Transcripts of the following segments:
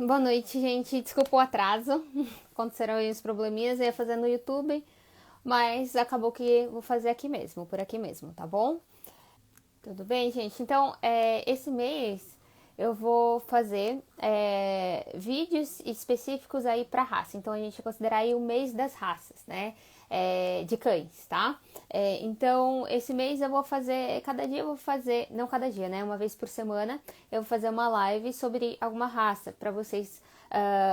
Boa noite, gente. Desculpa o atraso. Aconteceram aí uns probleminhas, eu ia fazer no YouTube, mas acabou que vou fazer aqui mesmo, por aqui mesmo, tá bom? Tudo bem, gente? Então, esse mês eu vou fazer vídeos específicos aí para raça. Então, a gente vai considerar aí o mês das raças, né? De cães, tá? Então, esse mês eu vou fazer, cada dia eu vou fazer, não cada dia, né? Uma vez por semana, eu vou fazer uma live sobre alguma raça, para vocês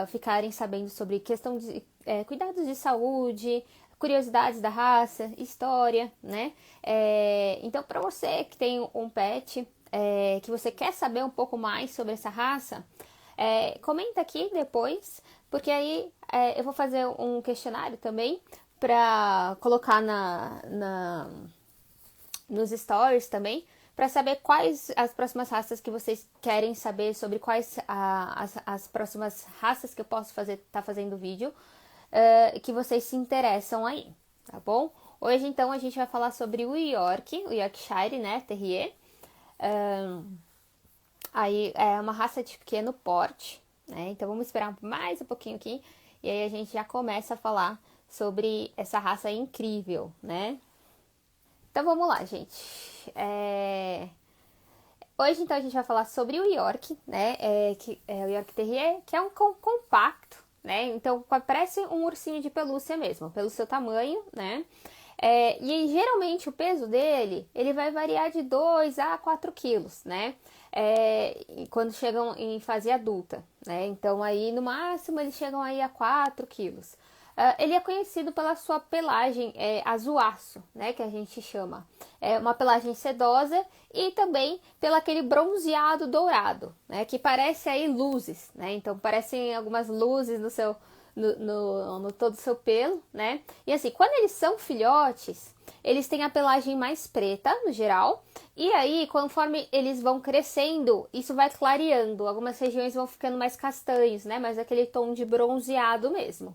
ficarem sabendo sobre questão de cuidados de saúde, curiosidades da raça, história, né? Então, para você que tem um pet, que você quer saber um pouco mais sobre essa raça, comenta aqui depois, porque aí eu vou fazer um questionário também para colocar nos stories também, para saber quais as próximas raças que vocês querem saber, sobre quais as próximas raças que eu posso tá fazendo vídeo, que vocês se interessam aí, tá bom? Hoje, então, a gente vai falar sobre o Yorkshire, né, Terrier. Aí é uma raça de pequeno porte, né? Então, vamos esperar mais um pouquinho aqui, e aí a gente já começa a falar sobre essa raça incrível, né? Então, vamos lá, gente. Hoje, então, a gente vai falar sobre o York, né? Que é o York Terrier, que é um cão compacto, né? Então, parece um ursinho de pelúcia mesmo, pelo seu tamanho, né? E geralmente o peso dele, ele vai variar de 2 a 4 quilos, né? Quando chegam em fase adulta, né? Então, aí, no máximo, eles chegam aí a 4 quilos. Ele é conhecido pela sua pelagem azuaço, né, que a gente chama. É uma pelagem sedosa e também pelo aquele bronzeado dourado, né, que parece aí luzes, né? Então parecem algumas luzes no todo o seu pelo, né? E assim, quando eles são filhotes, eles têm a pelagem mais preta, no geral, e aí, conforme eles vão crescendo, isso vai clareando. Algumas regiões vão ficando mais castanhos, né? Mas aquele tom de bronzeado mesmo.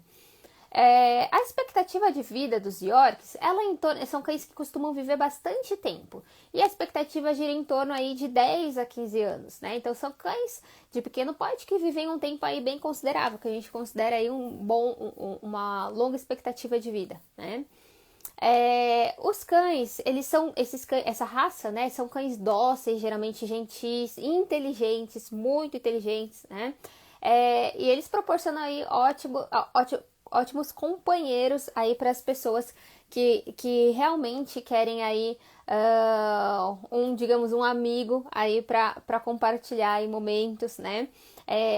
A expectativa de vida dos Yorks, são cães que costumam viver bastante tempo. E a expectativa gira em torno aí de 10 a 15 anos, né? Então são cães de pequeno porte que vivem um tempo aí bem considerável, que a gente considera aí uma longa expectativa de vida, né? Os cães, essa raça, né? São cães dóceis, geralmente gentis, inteligentes, muito inteligentes, né? E eles proporcionam aí ótimos companheiros aí para as pessoas que realmente querem aí digamos, um amigo aí para compartilhar aí momentos, né?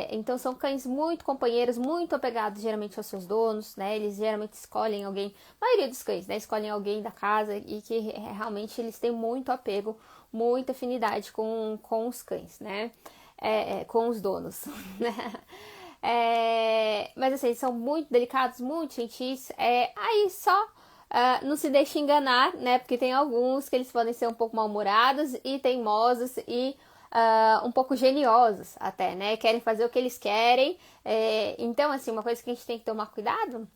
Então são cães muito companheiros, muito apegados geralmente aos seus donos, né? Eles geralmente escolhem alguém, a maioria dos cães, né? Escolhem alguém da casa e que realmente eles têm muito apego, muita afinidade com os cães, né? Com os donos, né? Mas assim, eles são muito delicados, muito gentis. Aí só não se deixe enganar, né? Porque tem alguns que eles podem ser um pouco mal-humorados e teimosos e um pouco geniosos até, né? Querem fazer o que eles querem. Então, assim, uma coisa que a gente tem que tomar cuidado,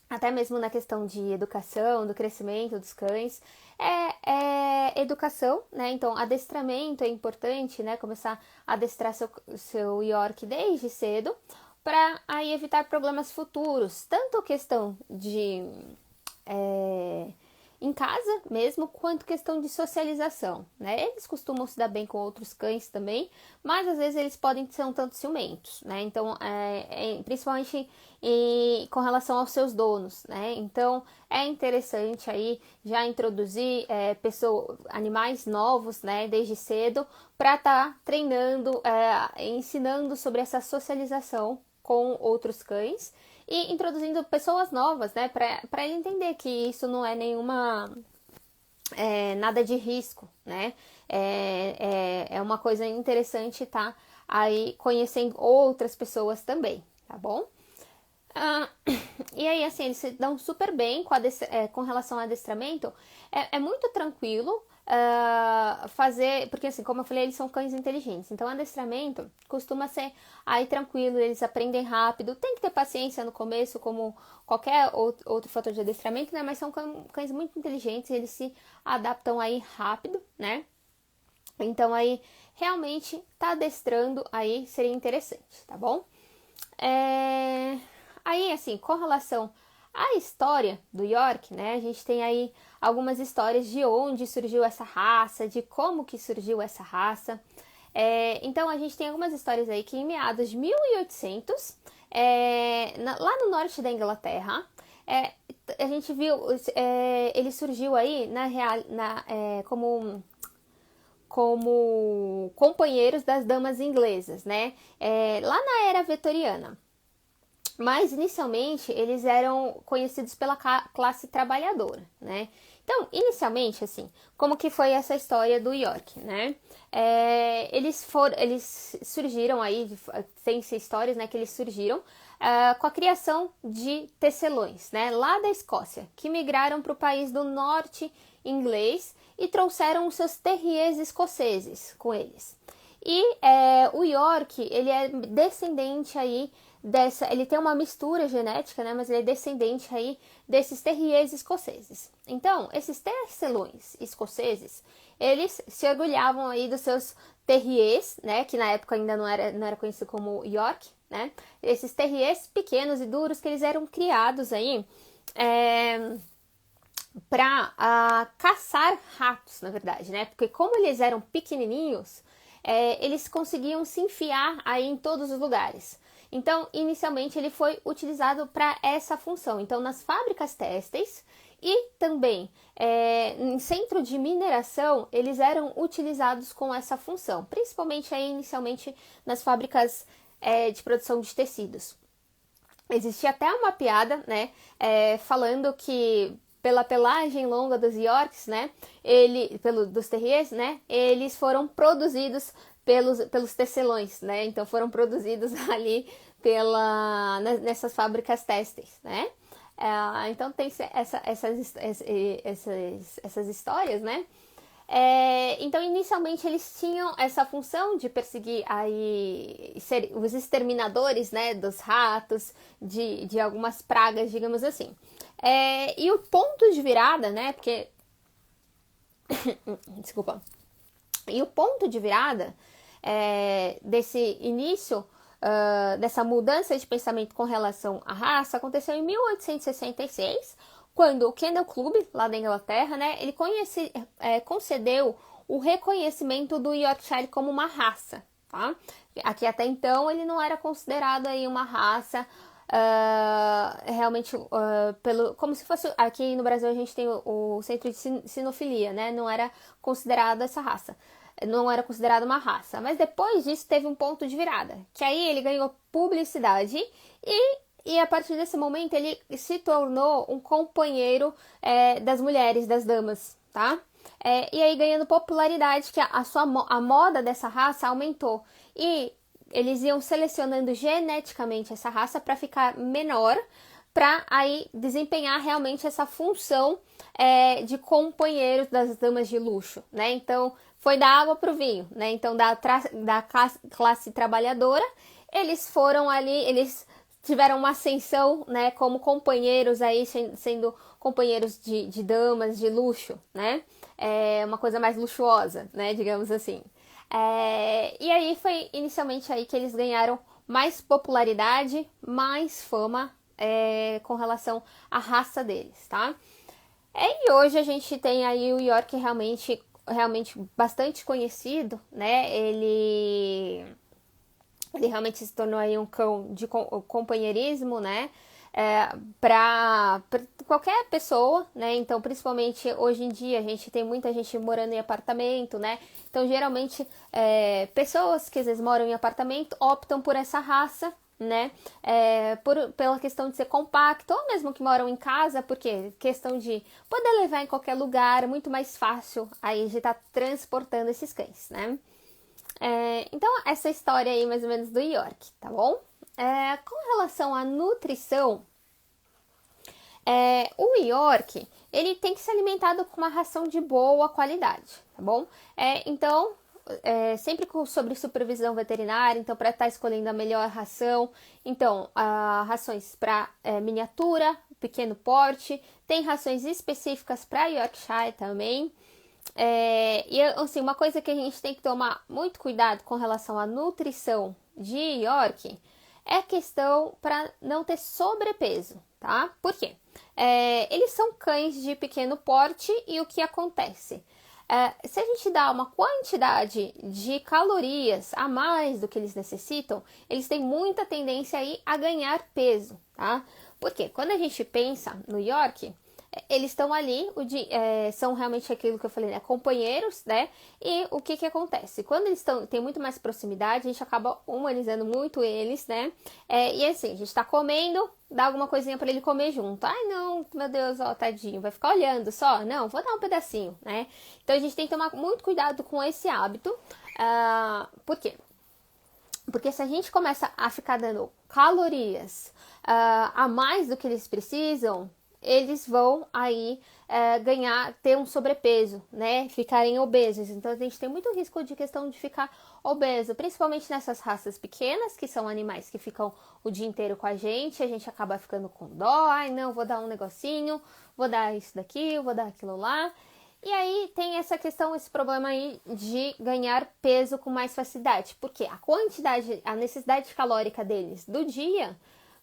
até mesmo na questão de educação, do crescimento dos cães, é educação, né? Então, adestramento é importante, né? Começar a adestrar seu York desde cedo, para aí evitar problemas futuros, tanto questão de em casa mesmo, quanto questão de socialização, né? Eles costumam se dar bem com outros cães também, mas às vezes eles podem ser um tanto ciumentos, né? Então, principalmente com relação aos seus donos, né? Então, é interessante aí já introduzir animais novos, né? Desde cedo, para estar treinando, ensinando sobre essa socialização com outros cães e introduzindo pessoas novas, né, para ele entender que isso não é nada de risco, né, é uma coisa interessante estar aí conhecendo outras pessoas também, tá bom? E aí, assim, eles se dão super bem com relação ao adestramento. É muito tranquilo fazer, porque assim, como eu falei, eles são cães inteligentes. Então, o adestramento costuma ser aí tranquilo, eles aprendem rápido. Tem que ter paciência no começo, como qualquer outro fator de adestramento, né? Mas são cães muito inteligentes, eles se adaptam aí rápido, né? Então, aí, realmente, tá adestrando aí seria interessante, tá bom? É... Aí, assim, com relação à história do York, né, a gente tem aí algumas histórias de onde surgiu essa raça, de como que surgiu essa raça. Então, a gente tem algumas histórias aí que em meados de 1800, lá no norte da Inglaterra, a gente viu, ele surgiu aí como companheiros das damas inglesas, né? Lá na era vitoriana. Mas inicialmente eles eram conhecidos pela classe trabalhadora, né? Então, inicialmente, assim, como que foi essa história do York, né? Eles surgiram aí, tem-se histórias, né, que eles surgiram com a criação de tecelões, né, lá da Escócia, que migraram para o país do norte inglês e trouxeram os seus terriers escoceses com eles. E o York, ele é descendente aí ele tem uma mistura genética, né, mas ele é descendente aí desses terriers escoceses. Então, esses tecelões escoceses, eles se orgulhavam aí dos seus terriers, né, que na época ainda não era conhecido como York, né, esses terriers pequenos e duros que eles eram criados aí para caçar ratos, na verdade, né, porque como eles eram pequenininhos, eles conseguiam se enfiar aí em todos os lugares. Então, inicialmente, ele foi utilizado para essa função. Então, nas fábricas têxteis e também em centro de mineração, eles eram utilizados com essa função, principalmente aí, inicialmente nas fábricas de produção de tecidos. Existia até uma piada, né, falando que pela pelagem longa dos Yorks, né, dos terriers, né, eles foram produzidos pelos tecelões, né, então foram produzidos ali nessas fábricas têxteis, né. Então tem essas histórias, né. Então, inicialmente, eles tinham essa função de perseguir aí os exterminadores, né, dos ratos, de algumas pragas, digamos assim. E o ponto de virada, né, porque... Desculpa. E o ponto de virada desse início, dessa mudança de pensamento com relação à raça, aconteceu em 1866, quando o Kennel Club, lá da Inglaterra, né, ele concedeu o reconhecimento do Yorkshire como uma raça, tá? Aqui até então ele não era considerado aí uma raça realmente como se fosse... Aqui no Brasil a gente tem o centro de sinofilia, né? Não era considerado essa raça. Não era considerado uma raça. Mas depois disso teve um ponto de virada, que aí ele ganhou publicidade e a partir desse momento ele se tornou um companheiro das mulheres, das damas, tá? E aí ganhando popularidade, que a moda dessa raça aumentou. E eles iam selecionando geneticamente essa raça para ficar menor, para aí desempenhar realmente essa função de companheiros das damas de luxo, né? Então, foi da água para o vinho, né? Então, da classe trabalhadora, eles foram ali, eles tiveram uma ascensão, né, como companheiros aí, sendo companheiros de damas de luxo, né? Uma coisa mais luxuosa, né, digamos assim. E aí foi inicialmente aí que eles ganharam mais popularidade, mais fama com relação à raça deles, tá? E hoje a gente tem aí o York realmente bastante conhecido, né? Ele realmente se tornou aí um cão de companheirismo, né? Para qualquer pessoa, né? Então, principalmente hoje em dia, a gente tem muita gente morando em apartamento, né? Então, geralmente, pessoas que às vezes moram em apartamento optam por essa raça, né? Pela questão de ser compacto, ou mesmo que moram em casa, porque questão de poder levar em qualquer lugar, muito mais fácil aí de estar transportando esses cães, né? Então, essa história aí, mais ou menos, do York, tá bom? Com relação à nutrição, o York, ele tem que ser alimentado com uma ração de boa qualidade, tá bom? Então, sempre sobre supervisão veterinária, então, para estar escolhendo a melhor ração. Então, rações para miniatura, pequeno porte, tem rações específicas para Yorkshire também. E assim, uma coisa que a gente tem que tomar muito cuidado com relação à nutrição de York é a questão para não ter sobrepeso, tá? Por quê? Eles são cães de pequeno porte e o que acontece? Se a gente dá uma quantidade de calorias a mais do que eles necessitam, eles têm muita tendência aí a ganhar peso, tá? Porque quando a gente pensa no York, eles estão ali, são realmente aquilo que eu falei, né? Companheiros, né? E o que acontece? Quando eles têm muito mais proximidade, a gente acaba humanizando muito eles, né? E assim, a gente tá comendo, dá alguma coisinha para ele comer junto. Ai, não, meu Deus, ó, tadinho, vai ficar olhando só? Não, vou dar um pedacinho, né? Então a gente tem que tomar muito cuidado com esse hábito. Por quê? Porque se a gente começa a ficar dando calorias a mais do que eles precisam, eles vão aí ter um sobrepeso, né? Ficarem obesos. Então a gente tem muito risco de questão de ficar obeso, principalmente nessas raças pequenas, que são animais que ficam o dia inteiro com a gente acaba ficando com dó. Ai, não, vou dar um negocinho, vou dar isso daqui, vou dar aquilo lá. E aí tem essa questão, esse problema aí de ganhar peso com mais facilidade, porque a necessidade calórica deles do dia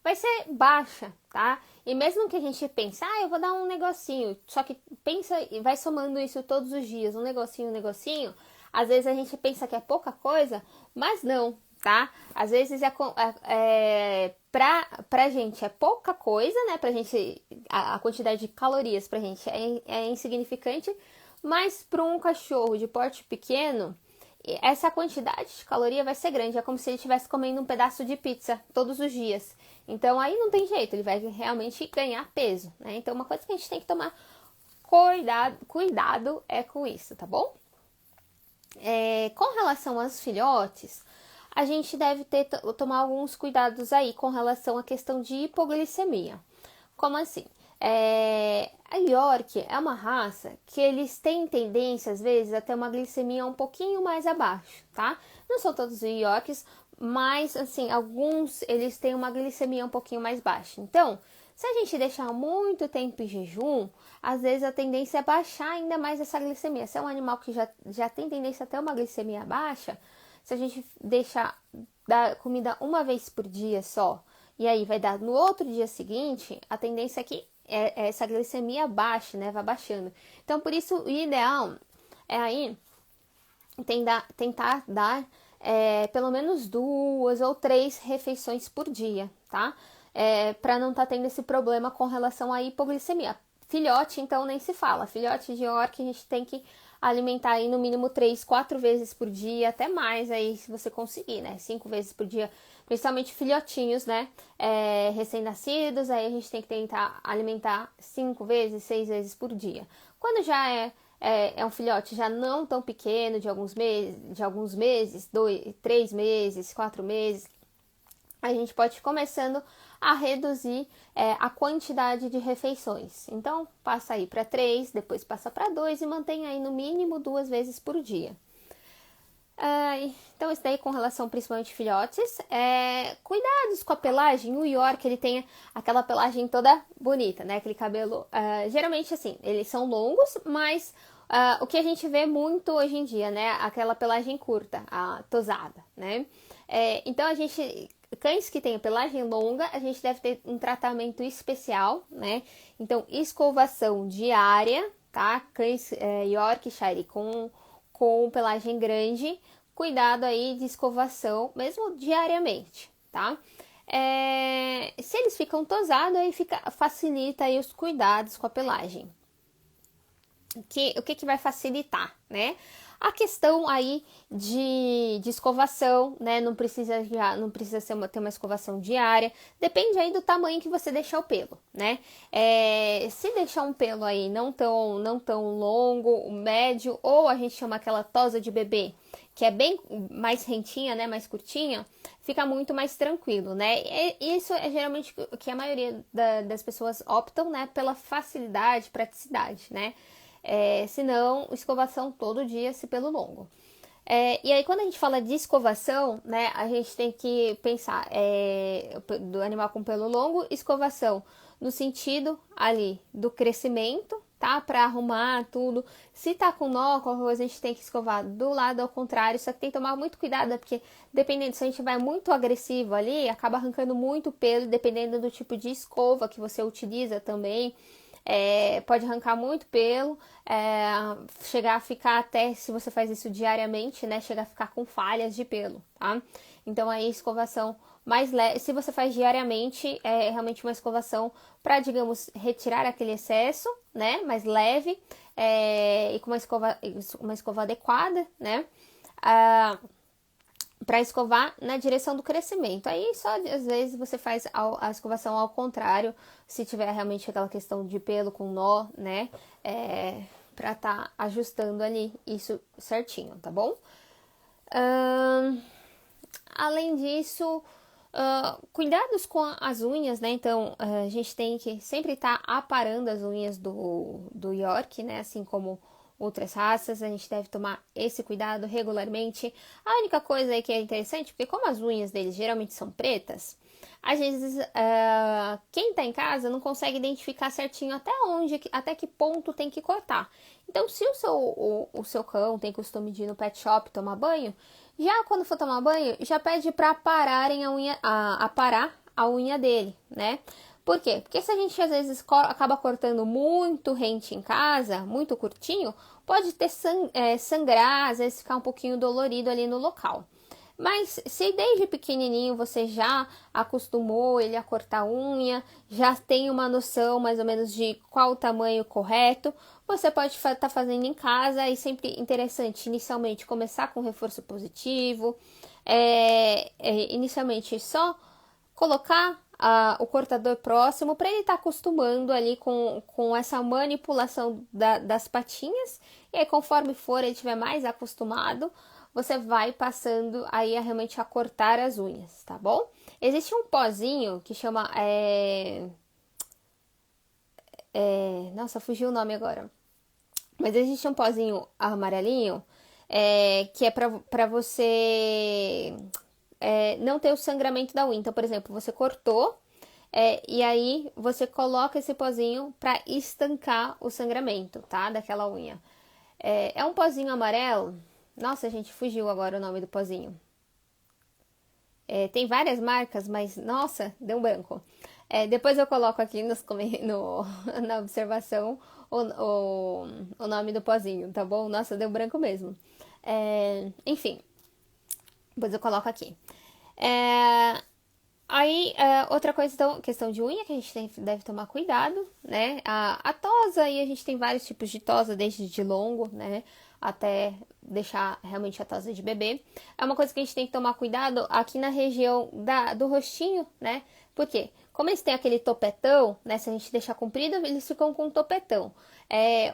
vai ser baixa, tá? E mesmo que a gente pense, eu vou dar um negocinho, só que pensa e vai somando isso todos os dias, um negocinho, às vezes a gente pensa que é pouca coisa, mas não, tá? Às vezes pra gente é pouca coisa, né? Pra gente, a quantidade de calorias pra gente é insignificante, mas para um cachorro de porte pequeno, essa quantidade de caloria vai ser grande. É como se ele estivesse comendo um pedaço de pizza todos os dias. Então aí não tem jeito, ele vai realmente ganhar peso, né? Então uma coisa que a gente tem que tomar cuidado é com isso, tá bom? Com relação aos filhotes, a gente deve tomar alguns cuidados aí com relação à questão de hipoglicemia. Como assim? A York é uma raça que eles têm tendência, às vezes, a ter uma glicemia um pouquinho mais abaixo, tá? Não são todos os Yorks, mas, assim, alguns, eles têm uma glicemia um pouquinho mais baixa. Então, se a gente deixar muito tempo em jejum, às vezes a tendência é baixar ainda mais essa glicemia. Se é um animal que já tem tendência a ter uma glicemia baixa, se a gente deixar dar comida uma vez por dia só, e aí vai dar no outro dia seguinte, a tendência é que essa glicemia baixe, né? Vai baixando. Então, por isso, o ideal é aí tentar dar pelo menos 2 ou 3 refeições por dia, tá? Para não estar tendo esse problema com relação à hipoglicemia. Filhote, então, nem se fala. Filhote de York, a gente tem que alimentar aí no mínimo 3, 4 vezes por dia, até mais aí, se você conseguir, né? 5 vezes por dia, principalmente filhotinhos, né? Recém-nascidos, aí a gente tem que tentar alimentar 5 vezes, 6 vezes por dia. Quando já é um filhote já não tão pequeno, de alguns meses, 2, 3 meses, 4 meses, a gente pode ir começando a reduzir a quantidade de refeições. Então, passa aí para 3, depois passa para 2 e mantém aí no mínimo 2 vezes por dia. Então, isso daí com relação principalmente a filhotes. Cuidados com a pelagem. O York, ele tem aquela pelagem toda bonita, né? Aquele cabelo, geralmente assim, eles são longos, mas o que a gente vê muito hoje em dia, né? Aquela pelagem curta, a tosada, né? Então, cães que têm pelagem longa, a gente deve ter um tratamento especial, né? Então, escovação diária, tá? Cães Yorkshire com pelagem grande, cuidado aí de escovação, mesmo diariamente, tá? Se eles ficam tosados, aí facilita aí os cuidados com a pelagem. O que vai facilitar, né? A questão aí de escovação, né? Não precisa ter uma escovação diária. Depende aí do tamanho que você deixar o pelo, né? Se deixar um pelo aí não tão longo, médio, ou a gente chama aquela tosa de bebê, que é bem mais rentinha, né? Mais curtinha, fica muito mais tranquilo, né? E isso é geralmente o que a maioria das pessoas optam, né? Pela facilidade, praticidade, né? Se não, escovação todo dia, esse pelo longo. E aí, quando a gente fala de escovação, né, a gente tem que pensar do animal com pelo longo, escovação no sentido ali do crescimento, tá? Pra arrumar tudo. Se tá com nó, qualquer coisa a gente tem que escovar do lado ao contrário, só que tem que tomar muito cuidado, porque dependendo, se a gente vai muito agressivo ali, acaba arrancando muito pelo, dependendo do tipo de escova que você utiliza também. Pode arrancar muito pelo, chegar a ficar até, se você faz isso diariamente, né, chegar a ficar com falhas de pelo, tá? Então aí escovação mais leve, se você faz diariamente, é realmente uma escovação para, digamos, retirar aquele excesso, né, mais leve, e com uma escova adequada, né, para escovar na direção do crescimento. Aí só às vezes você faz a escovação ao contrário, se tiver realmente aquela questão de pelo com nó, né? Para tá ajustando ali isso certinho, tá bom? Além disso, cuidados com as unhas, né? Então a gente tem que sempre estar aparando as unhas do York, né? Assim como outras raças, a gente deve tomar esse cuidado regularmente. A única coisa aí que é interessante, porque como as unhas deles geralmente são pretas, às vezes quem tá em casa não consegue identificar certinho até que ponto tem que cortar. Então, se o seu cão tem costume de ir no pet shop tomar banho, já quando for tomar banho, já pede para apararem aparar a unha dele, né? Por quê? Porque se a gente às vezes acaba cortando muito rente em casa, muito curtinho, pode ter sangrar, às vezes ficar um pouquinho dolorido ali no local. Mas se desde pequenininho você já acostumou ele a cortar unha, já tem uma noção mais ou menos de qual o tamanho correto, você pode estar fazendo em casa. E sempre interessante inicialmente começar com reforço positivo, inicialmente só colocar o cortador próximo para ele estar acostumando ali com essa manipulação das patinhas. E aí, conforme ele estiver mais acostumado, você vai passando aí realmente a cortar as unhas, tá bom? Existe um pozinho que chama... nossa, fugiu o nome agora. Mas existe um pozinho amarelinho que é pra você não ter o sangramento da unha. Então, por exemplo, você cortou e aí você coloca esse pozinho pra estancar o sangramento, tá? Daquela unha. É um pozinho amarelo. Nossa, gente, fugiu agora o nome do pozinho. Tem várias marcas, mas nossa, deu um branco. Depois eu coloco aqui na observação o nome do pozinho, tá bom? Nossa, deu branco mesmo. Enfim, depois eu coloco aqui. Aí, outra coisa, então, questão de unha, que a gente deve tomar cuidado, né? A tosa, aí a gente tem vários tipos de tosa, desde de longo, né? Até deixar realmente a tosa de bebê. É uma coisa que a gente tem que tomar cuidado aqui na região do rostinho, né? Por quê? Como eles têm aquele topetão, né? Se a gente deixar comprido, eles ficam com um topetão.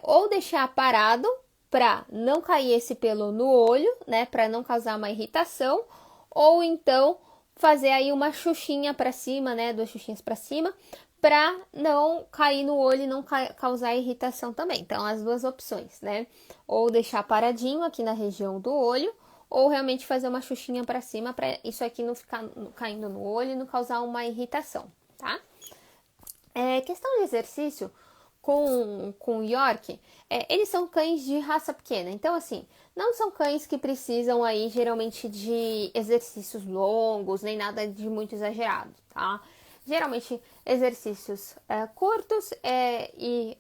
Ou deixar parado, pra não cair esse pelo no olho, né? Pra não causar uma irritação. Ou então fazer aí uma xuxinha pra cima, né? 2 xuxinhas pra cima, pra não cair no olho e não causar irritação também. Então, as duas opções, né? Ou deixar paradinho aqui na região do olho, ou realmente fazer uma xuxinha pra cima, pra isso aqui não ficar caindo no olho e não causar uma irritação, tá? Questão de exercício com o York, eles são cães de raça pequena. Então, assim, não são cães que precisam aí, geralmente, de exercícios longos, nem nada de muito exagerado, tá? Geralmente, exercícios curtos e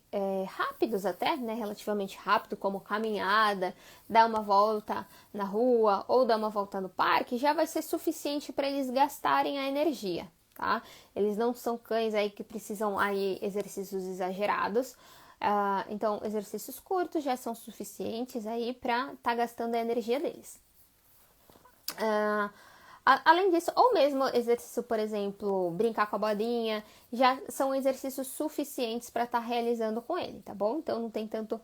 rápidos até, né? Relativamente rápido, como caminhada, dar uma volta na rua ou dar uma volta no parque, já vai ser suficiente para eles gastarem a energia, tá? Eles não são cães aí que precisam aí exercícios exagerados. Então, exercícios curtos já são suficientes aí para tá gastando a energia deles. Além disso, ou mesmo exercício, por exemplo, brincar com a bolinha, já são exercícios suficientes para estar realizando com ele, tá bom? Então, não tem tanto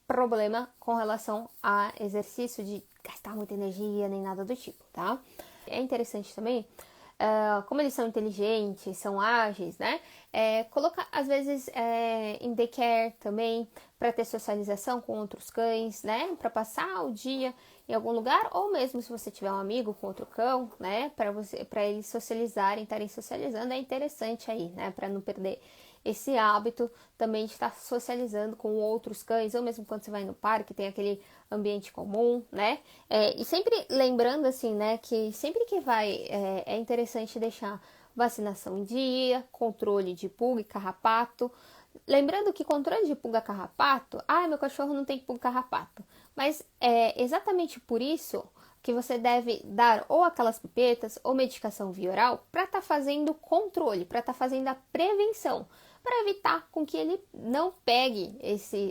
problema com relação a exercício de gastar muita energia, nem nada do tipo, tá? É interessante também, como eles são inteligentes, são ágeis, né? Colocar, às vezes, em daycare também, para ter socialização com outros cães, né? Para passar o dia em algum lugar, ou mesmo se você tiver um amigo com outro cão, né? Para eles socializarem, estarem socializando, é interessante aí, né? Para não perder esse hábito também de estar socializando com outros cães, ou mesmo quando você vai no parque, tem aquele ambiente comum, né? E sempre lembrando, assim, né, que sempre que vai, é interessante deixar vacinação em dia, controle de pulga e carrapato. Lembrando que controle de pulga carrapato, meu cachorro não tem pulga carrapato. Mas é exatamente por isso que você deve dar ou aquelas pipetas ou medicação via oral para estar fazendo controle, para estar fazendo a prevenção, para evitar com que ele não pegue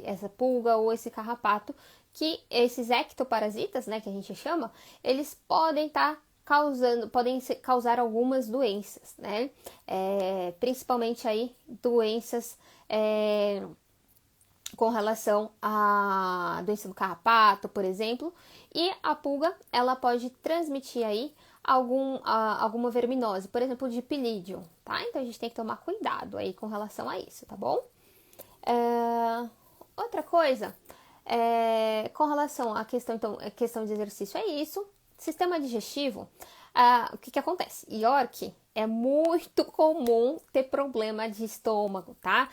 essa pulga ou esse carrapato, que esses ectoparasitas, né, que a gente chama, eles podem estar podem causar algumas doenças, né? Principalmente aí doenças com relação à doença do carrapato, por exemplo, e a pulga, ela pode transmitir aí alguma verminose, por exemplo, de pilídeo, tá? Então a gente tem que tomar cuidado aí com relação a isso, tá bom? Outra coisa, com relação à questão, então, a questão de exercício é isso. Sistema digestivo, o que acontece? York é muito comum ter problema de estômago, tá?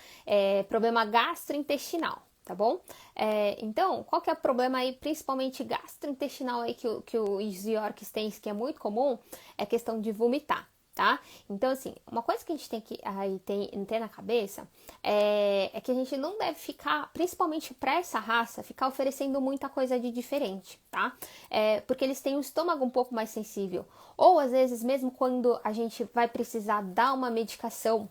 Problema gastrointestinal, tá bom? Então, qual que é o problema aí, principalmente gastrointestinal aí que os Yorks têm, que é muito comum, é a questão de vomitar. Tá? Então, assim, uma coisa que a gente tem que ter na cabeça é que a gente não deve ficar, principalmente para essa raça, ficar oferecendo muita coisa de diferente, tá? Porque eles têm um estômago um pouco mais sensível. Ou, às vezes, mesmo quando a gente vai precisar dar uma medicação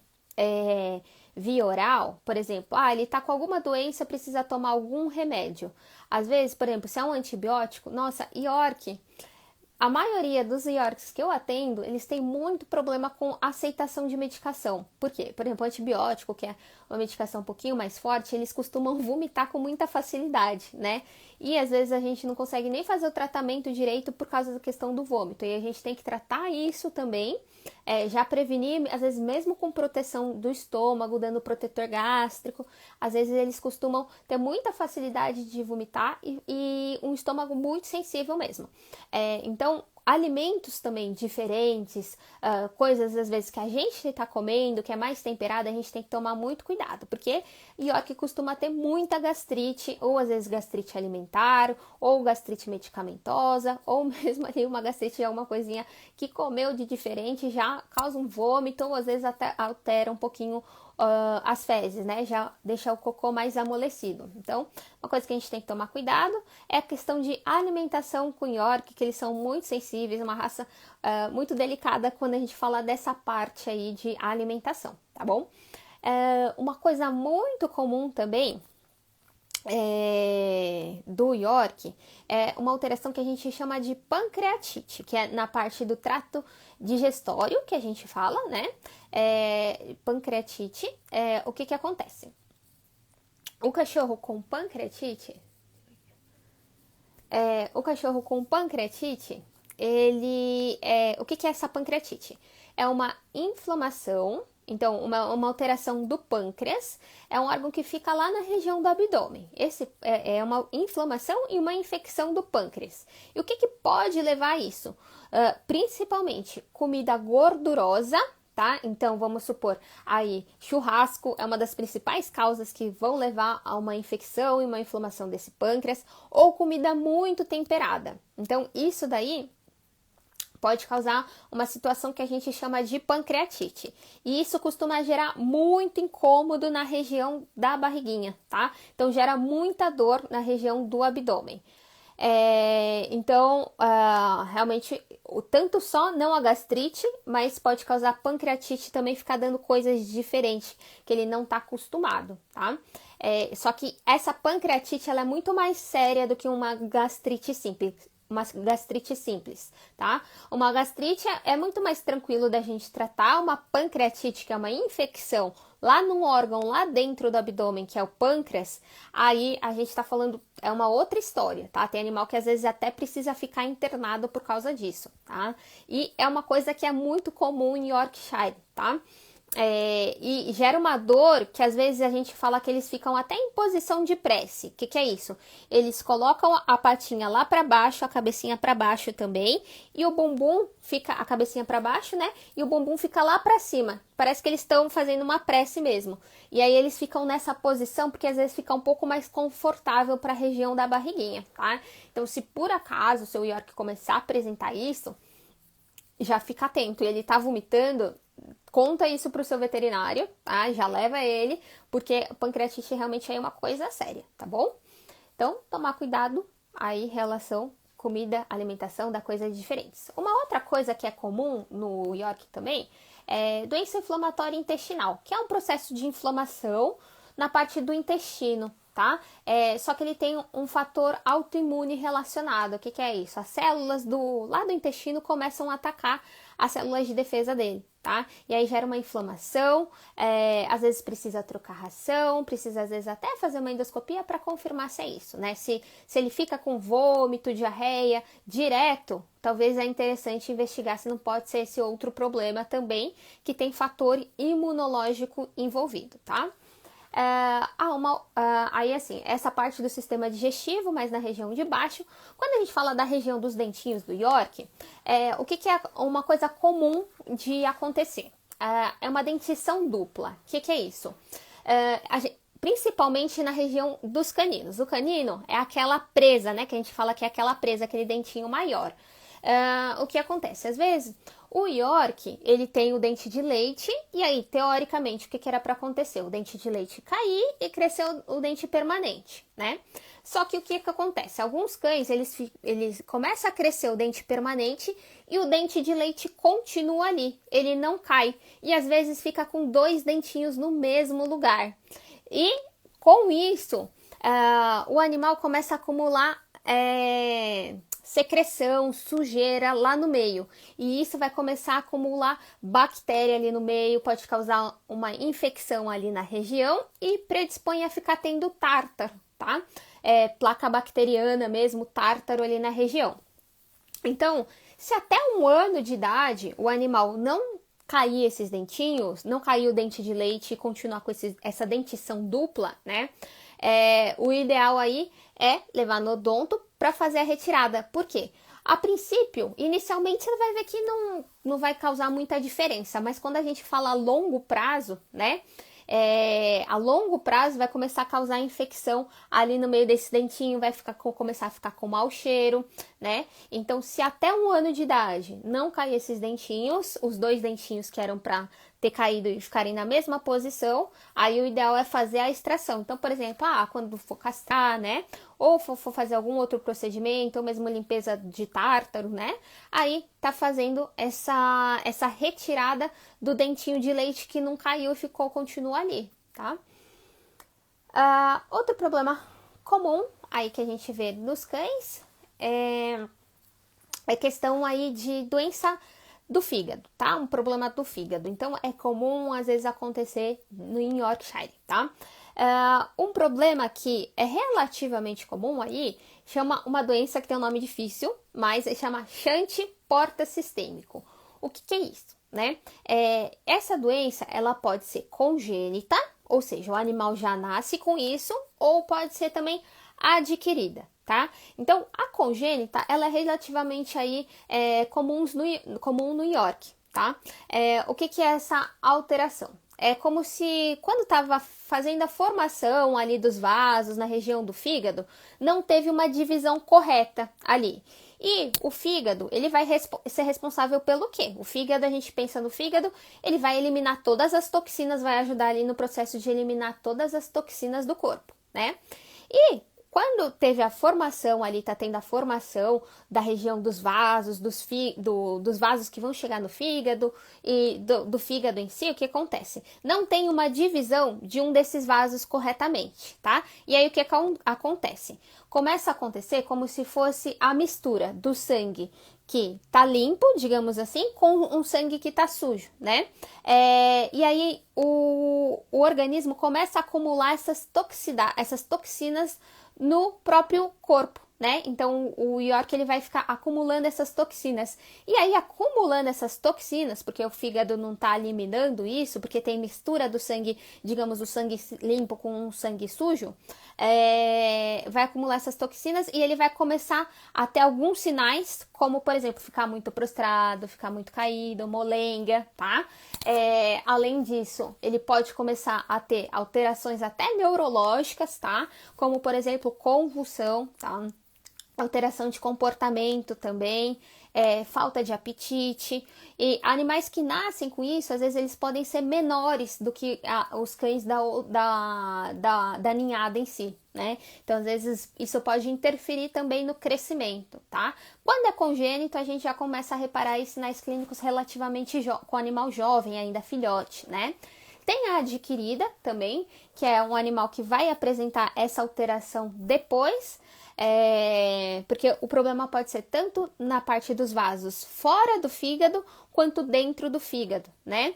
via oral, por exemplo, ele tá com alguma doença, precisa tomar algum remédio. Às vezes, por exemplo, se é um antibiótico, nossa, York... A maioria dos Yorks que eu atendo, eles têm muito problema com aceitação de medicação. Por quê? Por exemplo, o antibiótico, que é uma medicação um pouquinho mais forte, eles costumam vomitar com muita facilidade, né? E às vezes a gente não consegue nem fazer o tratamento direito por causa da questão do vômito. E a gente tem que tratar isso também, já prevenir, às vezes mesmo com proteção do estômago, dando protetor gástrico, às vezes eles costumam ter muita facilidade de vomitar e um estômago muito sensível mesmo. Então, alimentos também diferentes, coisas às vezes que a gente está comendo, que é mais temperada, a gente tem que tomar muito cuidado, porque York costuma ter muita gastrite, ou às vezes gastrite alimentar, ou gastrite medicamentosa, ou mesmo ali uma gastrite de alguma coisinha que comeu de diferente, já causa um vômito, ou às vezes até altera um pouquinho as fezes, né? Já deixa o cocô mais amolecido. Então, uma coisa que a gente tem que tomar cuidado é a questão de alimentação com York, que eles são muito sensíveis, uma raça muito delicada quando a gente fala dessa parte aí de alimentação, tá bom? Uma coisa muito comum também do York é uma alteração que a gente chama de pancreatite, que é na parte do trato digestório que a gente fala, né? Pancreatite, o que acontece? O cachorro com pancreatite, o que é essa pancreatite? É uma inflamação. Então, uma alteração do pâncreas é um órgão que fica lá na região do abdômen. Esse é uma inflamação e uma infecção do pâncreas. E o que pode levar a isso? Principalmente comida gordurosa, tá? Então, vamos supor, aí, churrasco é uma das principais causas que vão levar a uma infecção e uma inflamação desse pâncreas, ou comida muito temperada. Então, isso daí pode causar uma situação que a gente chama de pancreatite. E isso costuma gerar muito incômodo na região da barriguinha, tá? Então, gera muita dor na região do abdômen. Então, realmente, tanto só não a gastrite, mas pode causar pancreatite também, ficar dando coisas diferentes que ele não está acostumado, tá? Só que essa pancreatite, ela é muito mais séria do que uma gastrite simples. Tá? Uma gastrite é muito mais tranquilo da gente tratar. Uma pancreatite, que é uma infecção lá num órgão lá dentro do abdômen, que é o pâncreas, aí a gente tá falando, é uma outra história, tá? Tem animal que às vezes até precisa ficar internado por causa disso, tá? E é uma coisa que é muito comum em Yorkshire, tá? e gera uma dor que às vezes a gente fala que eles ficam até em posição de prece. O que é isso? Eles colocam a patinha lá para baixo, a cabecinha para baixo também, e o bumbum fica a cabecinha para baixo, né? E o bumbum fica lá para cima. Parece que eles estão fazendo uma prece mesmo. E aí eles ficam nessa posição porque às vezes fica um pouco mais confortável para a região da barriguinha, tá? Então, se por acaso o seu York começar a apresentar isso, já fica atento. Ele tá vomitando, conta isso pro seu veterinário, tá? Já leva ele, porque pancreatite realmente é uma coisa séria, tá bom? Então, tomar cuidado aí em relação comida, alimentação, da coisas diferentes. Uma outra coisa que é comum no York também é doença inflamatória intestinal, que é um processo de inflamação na parte do intestino, tá? Só que ele tem um fator autoimune relacionado. O que é isso? As células lá do intestino começam a atacar as células de defesa dele, tá? E aí gera uma inflamação, às vezes precisa trocar ração, precisa às vezes até fazer uma endoscopia para confirmar se é isso, né? Se ele fica com vômito, diarreia direto, talvez é interessante investigar se não pode ser esse outro problema também, que tem fator imunológico envolvido, tá? Aí assim, essa parte do sistema digestivo, mas na região de baixo. Quando a gente fala da região dos dentinhos do York, o que é uma coisa comum de acontecer? É uma dentição dupla. O que é isso? Principalmente na região dos caninos. O canino é aquela presa, né? Que a gente fala que é aquela presa, aquele dentinho maior. O que acontece? Às vezes, o York, ele tem o dente de leite, e aí, teoricamente, o que era para acontecer? O dente de leite cair e crescer o dente permanente, né? Só que o que acontece? Alguns cães, eles começam a crescer o dente permanente e o dente de leite continua ali, ele não cai. E às vezes fica com 2 dentinhos no mesmo lugar. E com isso, o animal começa a acumular secreção, sujeira lá no meio. E isso vai começar a acumular bactéria ali no meio, pode causar uma infecção ali na região e predispõe a ficar tendo tártaro, tá? Placa bacteriana mesmo, tártaro ali na região. Então, se até 1 ano de idade o animal não cair esses dentinhos, não cair o dente de leite e continuar com essa dentição dupla, né? O ideal aí é levar no odonto para fazer a retirada. Por quê? A princípio, inicialmente você vai ver que não vai causar muita diferença, mas quando a gente fala a longo prazo, né? A longo prazo vai começar a causar infecção ali no meio desse dentinho, vai começar a ficar com mau cheiro, né? Então, se até 1 ano de idade não cair esses dentinhos, os 2 dentinhos que eram para ter caído e ficarem na mesma posição, aí o ideal é fazer a extração. Então, por exemplo, quando for castrar, né? Ou for fazer algum outro procedimento, ou mesmo limpeza de tártaro, né? Aí tá fazendo essa retirada do dentinho de leite que não caiu e continua ali, tá? Outro problema comum aí que a gente vê nos cães é questão aí de doença do fígado, tá? Um problema do fígado. Então, é comum, às vezes, acontecer em Yorkshire, tá? Um problema que é relativamente comum aí, chama uma doença que tem um nome difícil, mas chama shunt porta-sistêmico. O que é isso, né? Essa doença, ela pode ser congênita, ou seja, o animal já nasce com isso, ou pode ser também adquirida, tá? Então, a congênita, ela é relativamente aí comum no York, tá? O que é essa alteração? É como se, quando estava fazendo a formação ali dos vasos na região do fígado, não teve uma divisão correta ali. E o fígado, ele vai ser responsável pelo quê? O fígado, a gente pensa no fígado, ele vai eliminar todas as toxinas, vai ajudar ali no processo de eliminar todas as toxinas do corpo, né? E quando teve a formação ali, tá tendo a formação da região dos vasos, dos vasos que vão chegar no fígado e do fígado em si, o que acontece? Não tem uma divisão de um desses vasos corretamente, tá? E aí o que acontece? Começa a acontecer como se fosse a mistura do sangue que tá limpo, digamos assim, com um sangue que tá sujo, né? E aí o organismo começa a acumular essas toxinas no próprio corpo, né? Então o York ele vai ficar acumulando essas toxinas. E aí, acumulando essas toxinas, porque o fígado não está eliminando isso, porque tem mistura do sangue, digamos, o sangue limpo com o sangue sujo, vai acumular essas toxinas e ele vai começar a ter alguns sinais, como, por exemplo, ficar muito prostrado, ficar muito caído, molenga, tá? Além disso, ele pode começar a ter alterações até neurológicas, tá? Como, por exemplo, convulsão, tá? Alteração de comportamento também, falta de apetite. E animais que nascem com isso, às vezes eles podem ser menores do que os cães da ninhada em si, né? Então, às vezes, isso pode interferir também no crescimento, tá? Quando é congênito, a gente já começa a reparar em sinais clínicos relativamente com animal jovem, ainda filhote, né? Tem a adquirida também, que é um animal que vai apresentar essa alteração depois, porque o problema pode ser tanto na parte dos vasos fora do fígado, quanto dentro do fígado, né?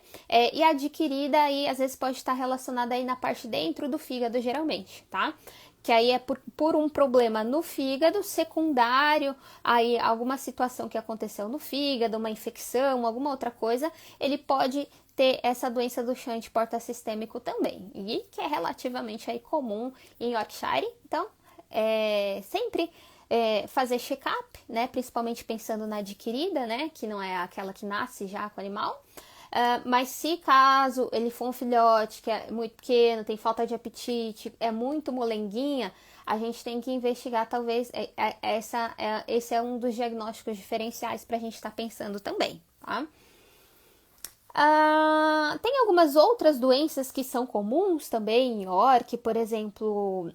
E a adquirida aí, às vezes, pode estar relacionada aí na parte dentro do fígado, geralmente, tá? Que aí é por um problema no fígado secundário, aí alguma situação que aconteceu no fígado, uma infecção, alguma outra coisa, ele pode ter essa doença do shunt porta-sistêmico também, e que é relativamente aí comum em Yorkshire. Então, sempre fazer check-up, né, principalmente pensando na adquirida, né, que não é aquela que nasce já com o animal. Mas se caso ele for um filhote que é muito pequeno, tem falta de apetite, é muito molenguinha, a gente tem que investigar, talvez, esse é um dos diagnósticos diferenciais para a gente estar pensando também, tá? Tem algumas outras doenças que são comuns também em York, por exemplo,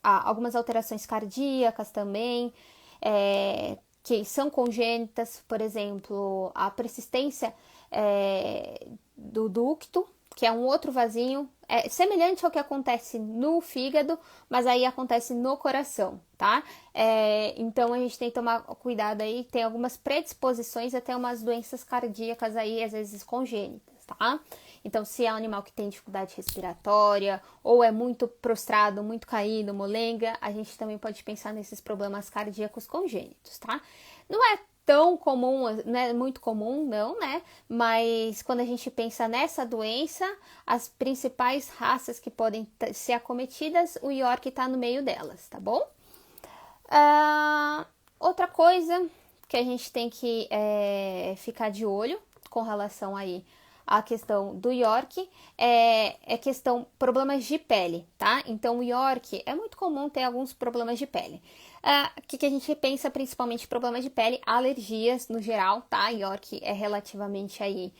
algumas alterações cardíacas também, que são congênitas, por exemplo, a persistência do ducto, que é um outro vasinho, semelhante ao que acontece no fígado, mas aí acontece no coração, tá? Então a gente tem que tomar cuidado aí, tem algumas predisposições até umas doenças cardíacas aí, às vezes congênitas, tá? Então, se é um animal que tem dificuldade respiratória, ou é muito prostrado, muito caído, molenga, a gente também pode pensar nesses problemas cardíacos congênitos, tá? Não é tão comum, não é muito comum, não, né? Mas quando a gente pensa nessa doença, as principais raças que podem ser acometidas, o York tá no meio delas, tá bom? Outra coisa que a gente tem que ficar de olho com relação aí à questão do York é questão problemas de pele, tá? Então o York é muito comum ter alguns problemas de pele. O que a gente pensa principalmente problemas de pele, alergias no geral, tá? York é relativamente aí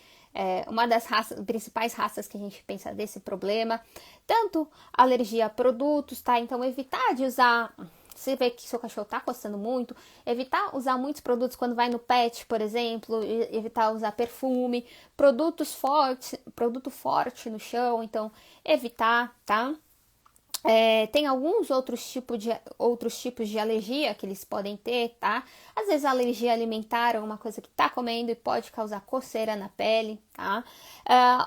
uma das principais raças que a gente pensa desse problema. Tanto alergia a produtos, tá? Então evitar de usar. Você vê que seu cachorro tá coçando muito, evitar usar muitos produtos quando vai no pet, por exemplo, evitar usar perfume, produto forte no chão, então evitar, tá? Tem alguns outros tipos de alergia que eles podem ter, tá? Às vezes a alergia alimentar é uma coisa que tá comendo e pode causar coceira na pele, tá?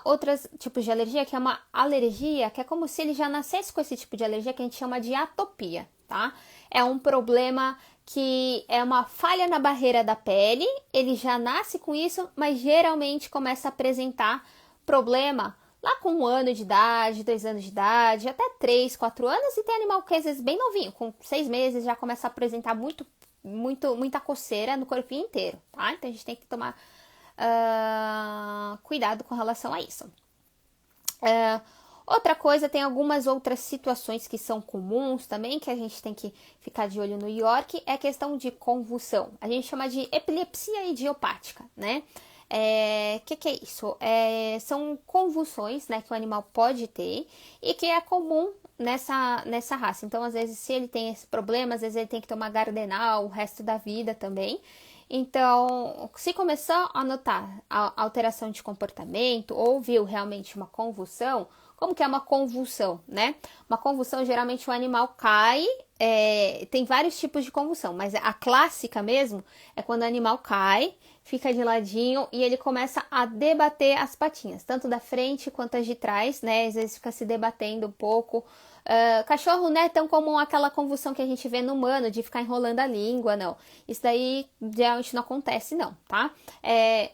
Outros tipos de alergia, que é uma alergia, que é como se ele já nascesse com esse tipo de alergia, que a gente chama de atopia, tá? É um problema que é uma falha na barreira da pele, ele já nasce com isso, mas geralmente começa a apresentar problema lá com 1 ano de idade, 2 anos de idade, até 3, 4 anos, e tem animal que às vezes bem novinho, com 6 meses já começa a apresentar muita coceira no corpinho inteiro, tá? Então a gente tem que tomar cuidado com relação a isso. Outra coisa, tem algumas outras situações que são comuns também, que a gente tem que ficar de olho no York, é a questão de convulsão. A gente chama de epilepsia idiopática, né? Que é isso? São convulsões, né, que o animal pode ter e que é comum nessa raça. Então, às vezes, se ele tem esse problema, às vezes ele tem que tomar Gardenal o resto da vida também. Então, se começar a notar a alteração de comportamento ou viu realmente uma convulsão, como que é uma convulsão, né? Uma convulsão, geralmente o animal cai, tem vários tipos de convulsão, mas a clássica mesmo é quando o animal cai, fica de ladinho e ele começa a debater as patinhas, tanto da frente quanto as de trás, né? Às vezes fica se debatendo um pouco, Cachorro não é tão comum aquela convulsão que a gente vê no humano, de ficar enrolando a língua, não. Isso daí geralmente não acontece, não, tá?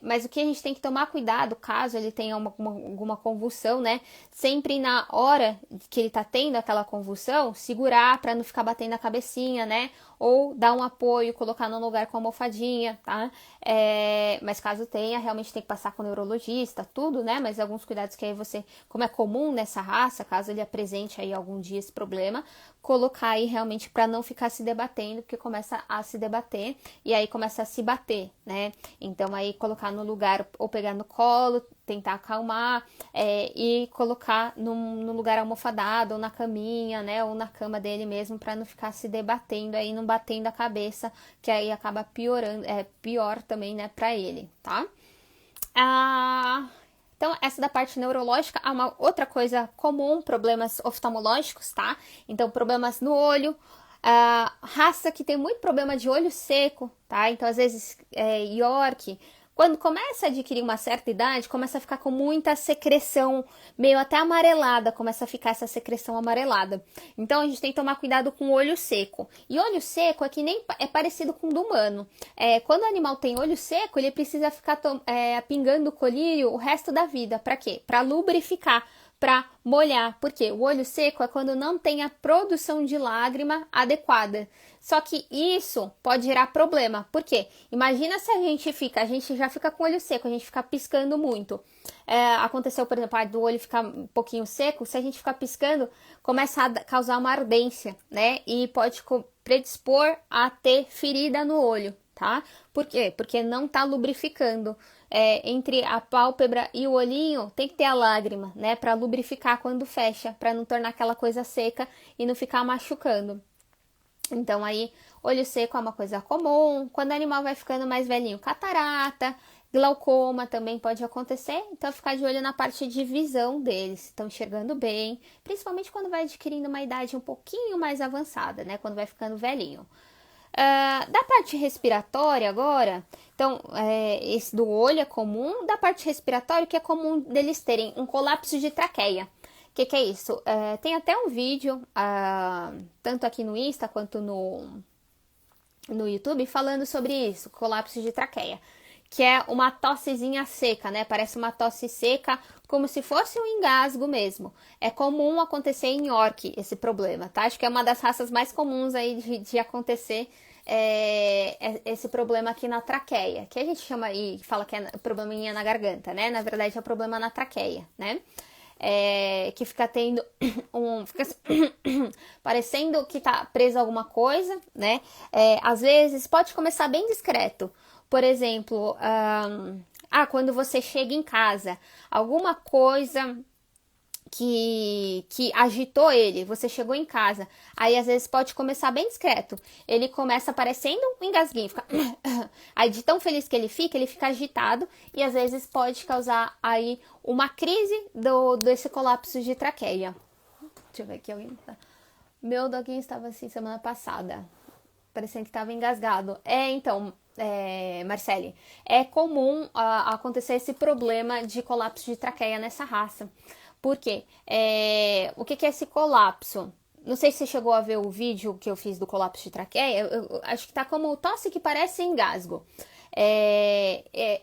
Mas o que a gente tem que tomar cuidado, caso ele tenha alguma convulsão, né? Sempre na hora que ele tá tendo aquela convulsão, segurar para não ficar batendo a cabecinha, né? Ou dar um apoio, colocar num lugar com almofadinha, tá? Mas caso tenha, realmente tem que passar com o neurologista, tudo, né? Mas alguns cuidados que aí você, como é comum nessa raça, caso ele apresente aí algum dia esse problema, colocar aí realmente para não ficar se debatendo, porque começa a se debater e aí começa a se bater, né? Então aí colocar no lugar ou pegar no colo, tentar acalmar e colocar no lugar almofadado ou na caminha, né? Ou na cama dele mesmo para não ficar se debatendo aí, não batendo a cabeça, que aí acaba piorando, pior também, né, para ele, tá? Então, essa da parte neurológica, uma outra coisa comum, problemas oftalmológicos, tá? Então, problemas no olho, raça que tem muito problema de olho seco, tá? Então, às vezes, York, quando começa a adquirir uma certa idade, começa a ficar com muita secreção, meio até amarelada, começa a ficar essa secreção amarelada. Então, a gente tem que tomar cuidado com o olho seco. E olho seco é parecido com o do humano. Quando o animal tem olho seco, ele precisa ficar pingando o colírio o resto da vida. Para quê? Para lubrificar, para molhar, porque o olho seco é quando não tem a produção de lágrima adequada. Só que isso pode gerar problema. Por quê? Imagina se a gente já fica com o olho seco, a gente fica piscando muito. Aconteceu, por exemplo, do olho ficar um pouquinho seco, se a gente ficar piscando, começa a causar uma ardência, né? E pode predispor a ter ferida no olho, tá? Por quê? Porque não tá lubrificando. Entre a pálpebra e o olhinho tem que ter a lágrima, né? Para lubrificar quando fecha, para não tornar aquela coisa seca e não ficar machucando. Então aí, olho seco é uma coisa comum. Quando o animal vai ficando mais velhinho, catarata, glaucoma também pode acontecer. Então ficar de olho na parte de visão deles, se estão enxergando bem, principalmente quando vai adquirindo uma idade um pouquinho mais avançada, né? Quando vai ficando velhinho. Da parte respiratória agora, então esse do olho é comum, da parte respiratória que é comum deles terem um colapso de traqueia. O que é isso? Tem até um vídeo, tanto aqui no Insta quanto no YouTube, falando sobre isso, colapso de traqueia, que é uma tossezinha seca, né? Parece uma tosse seca, como se fosse um engasgo mesmo. É comum acontecer em York esse problema, tá? Acho que é uma das raças mais comuns aí de acontecer esse problema aqui na traqueia, que a gente chama aí, fala que é probleminha na garganta, né? Na verdade é problema na traqueia, né? Que fica tendo fica parecendo que tá preso alguma coisa, né? Às vezes pode começar bem discreto. Por exemplo, quando você chega em casa, alguma coisa que agitou ele, você chegou em casa, aí às vezes pode começar bem discreto, ele começa parecendo um engasguinho, fica aí de tão feliz que ele fica agitado e às vezes pode causar aí uma crise desse colapso de traqueia. Deixa eu ver aqui, meu doguinho estava assim semana passada, parecendo que estava engasgado. Então, Marcele, é comum acontecer esse problema de colapso de traqueia nessa raça. Por quê? O que é esse colapso? Não sei se você chegou a ver o vídeo que eu fiz do colapso de traqueia. Eu acho que tá como tosse que parece engasgo.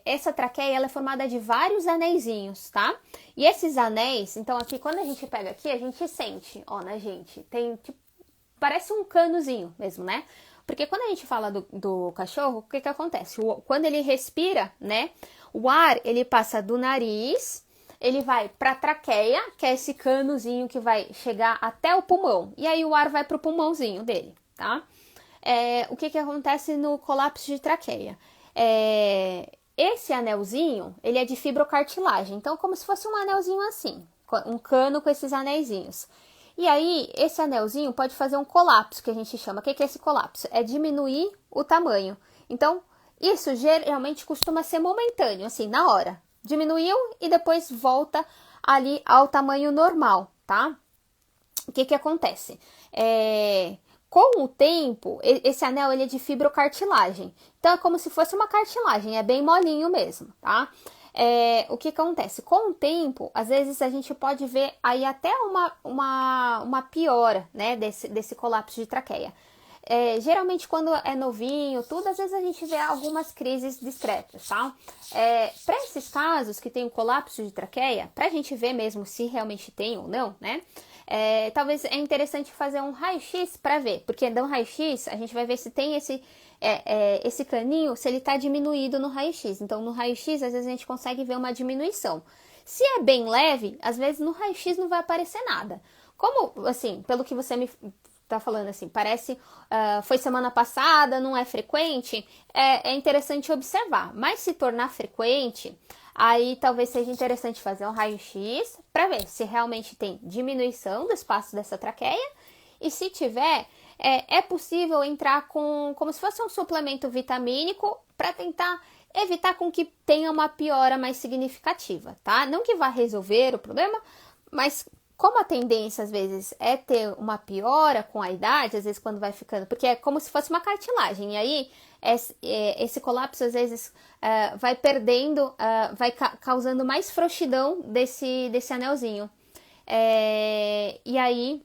Essa traqueia ela é formada de vários anéisinhos, tá? E esses anéis, então aqui quando a gente pega aqui, a gente sente, ó, na gente. Tem tipo, parece um canozinho mesmo, né? Porque quando a gente fala do cachorro, o que acontece? Quando ele respira, né? O ar, ele passa do nariz, ele vai para a traqueia, que é esse canozinho que vai chegar até o pulmão. E aí o ar vai para o pulmãozinho dele, tá? O que acontece no colapso de traqueia? Esse anelzinho, ele é de fibrocartilagem. Então, como se fosse um anelzinho assim, um cano com esses anéisinhos. E aí, esse anelzinho pode fazer um colapso, que a gente chama. O que é esse colapso? É diminuir o tamanho. Então, isso geralmente costuma ser momentâneo, assim, na hora. Diminuiu e depois volta ali ao tamanho normal, tá? O que acontece? Com o tempo, esse anel ele é de fibrocartilagem. Então, é como se fosse uma cartilagem, é bem molinho mesmo, tá? o que acontece? Com o tempo, às vezes a gente pode ver aí até uma piora, né, desse colapso de traqueia. Geralmente quando é novinho, tudo, às vezes a gente vê algumas crises discretas, tá? Para esses casos que tem um colapso de traqueia, pra gente ver mesmo se realmente tem ou não, né? Talvez é interessante fazer um raio-x para ver, porque dá um raio-x, a gente vai ver se tem esse caninho, se ele está diminuído no raio-x. Então, no raio-x, às vezes a gente consegue ver uma diminuição. Se é bem leve, às vezes no raio-x não vai aparecer nada. Como, assim, pelo que você me tá falando, assim, parece, foi semana passada, não é frequente, é interessante observar. Mas se tornar frequente, aí talvez seja interessante fazer um raio-x para ver se realmente tem diminuição do espaço dessa traqueia. E se tiver, é possível entrar como se fosse um suplemento vitamínico para tentar evitar com que tenha uma piora mais significativa, tá? Não que vá resolver o problema, mas como a tendência às vezes é ter uma piora com a idade, às vezes quando vai ficando, porque é como se fosse uma cartilagem, e aí esse colapso às vezes vai perdendo, vai causando mais frouxidão desse anelzinho. E aí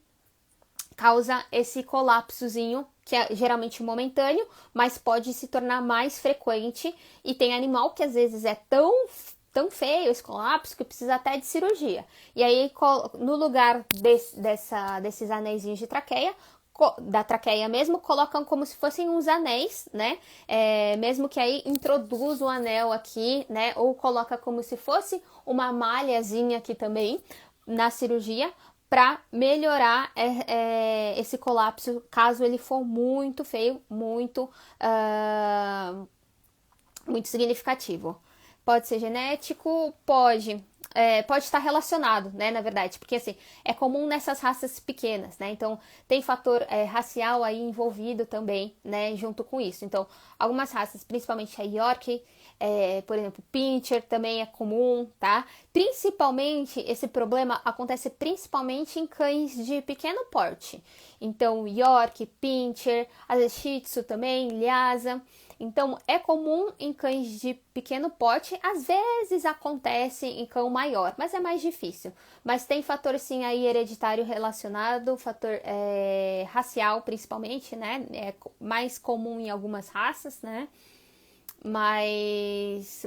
causa esse colapsozinho, que é geralmente momentâneo, mas pode se tornar mais frequente, e tem animal que às vezes é tão feio esse colapso que precisa até de cirurgia. E aí, no lugar desses anéisinhos de traqueia, da traqueia mesmo, colocam como se fossem uns anéis, né? Mesmo que aí introduz o anel aqui, né? Ou coloca como se fosse uma malhazinha aqui também na cirurgia, para melhorar esse colapso, caso ele for muito feio, muito significativo. Pode ser genético, pode estar relacionado, né, na verdade, porque assim, é comum nessas raças pequenas, né, então tem fator racial aí envolvido também, né, junto com isso. Então, algumas raças, principalmente a York, por exemplo, Pinscher também é comum, tá? Principalmente, esse problema acontece principalmente em cães de pequeno porte. Então, York, Pinscher, às vezes Shih Tzu também, Lhasa. Então, é comum em cães de pequeno porte, às vezes acontece em cão maior, mas é mais difícil. Mas tem fator, sim, aí hereditário relacionado, fator racial, principalmente, né? É mais comum em algumas raças, né? Mas